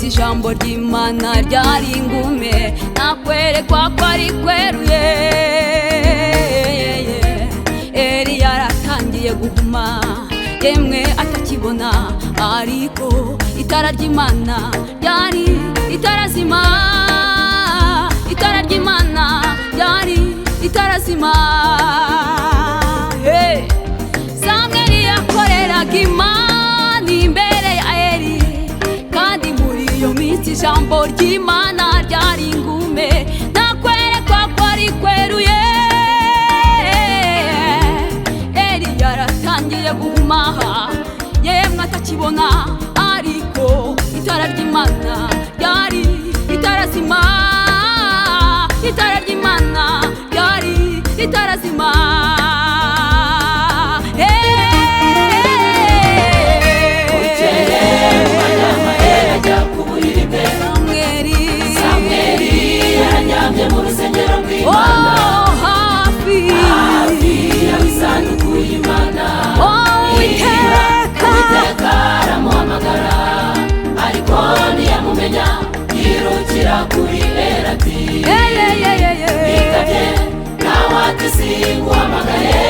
minsi ijambo ry'Imana ryari ingume nakwerekwa ko ari kweruye. Eli yaratangiye guhuma yemwe atakibona, ariko itara ry'Imana ryari itarazima, itara ry'Imana ryari itarazima. Samweli yakoreraga Imana imbere ya Eli, kandi muri iyo minsi ijambo ry'Imana ryari ingume nakwerekwa ko ari kweruye. Eli yaratangiye guhumaha yemwe atakibona, ariko itara ry'Imana ryari itarazima, itara ry'Imana ryari itarazima. Samweli yaranyamye mu rusengero rw'Imana, hafi y'isanduku y'Imana. Uwiteka aramuhamagara, ariko ntiyamumenya, yirukira kuri Eli ati yitabye. Nawe ati singuhamagaye,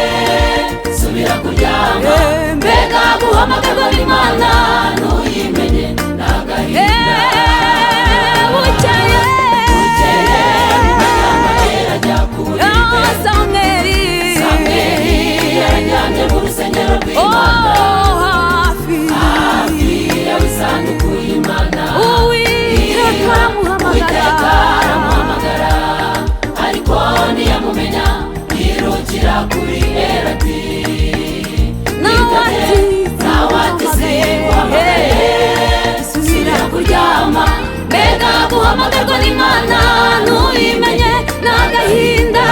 subira kuryama. Mbega guhamagarwa n'Imana ntuyimenye n'agahinda. Samweli yaranyamye mu rusengero rw'Imana, hafi y'isanduku y'Imana. Uwiteka aramuhamagara, ariko ntiyamumenya, yirukira kuri Eli ati nawe ati singuhamagaye, subira kuryama. Mbega guhamagarwa n'Imana ntuyimenye n'agahinda.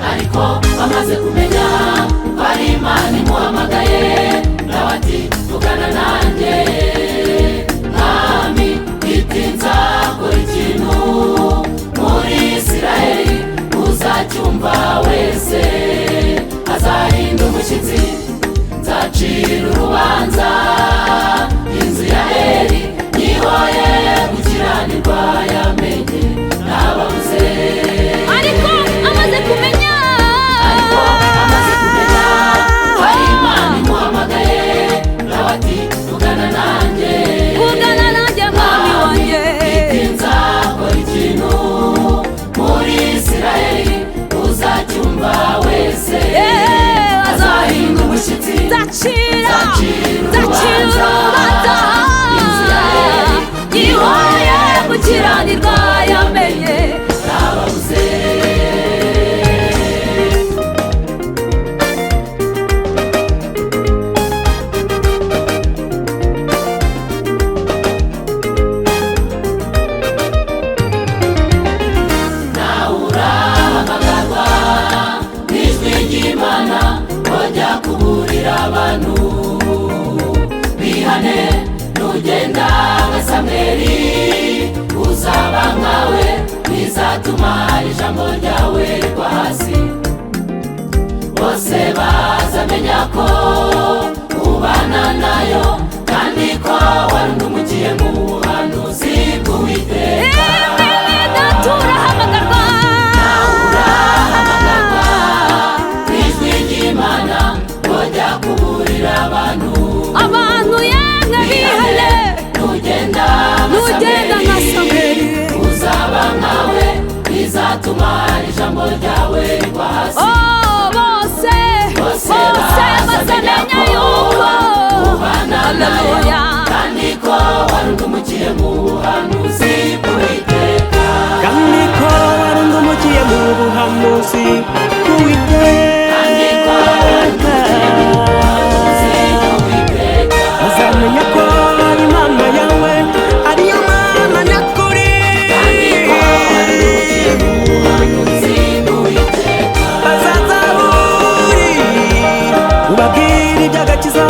Ariko bamaze kumenya ko ari Imana imuhamagaye, nawe ati vugana nanjye mwami, itinza kora ikintu muri Isiraheli, uzacyumva wese azahinda umushyitsi. Nzacira urubanza inzu ya Eli, nihoye gukiranirwa yamenye n'ababuze. Ariko amaze kumenya ko ari Imana imuhamagaye, nawe ati vugana nanjye mwami wanjye, itinza kora ikintu muri Isiraheli, uzacyumva wese azahinda umushyitsi. Nzacira urubanza inzu ya Eli, nihoye gukiranirwa yamenye n'ababuze. Nawe urahamagarwa n'ijwi ry'Imana, wajya kuburira abantu bihane. Nugenda nka Samweli uzaba nkawe, bizatuma ijambo ryawe rigwa hasi. Bose bazamenya ko ubana nayo, kandi ko warundumukiye mu buhanuzi bw'Uwiteka. Turahamagarwa, nawe urahamagarwa n'ijwi ry'Imana, wajya kuburira abantu yanga bihane. Nugenda nka Samweli uzaba nkawe, bizatuma ijambo ryawe rigwa hasi. Bose bazamenya yuko ubana nayo, kandi ko warundumukiye mu buhanuzi bw'Uwiteka. Kandi ko warundumukiye mu buhanuzi bw'Uwiteka. Bazamenya ko ari Imana yawe, ariyo Mana nyakuri. Bazaza buri ubabwira iby'agakiza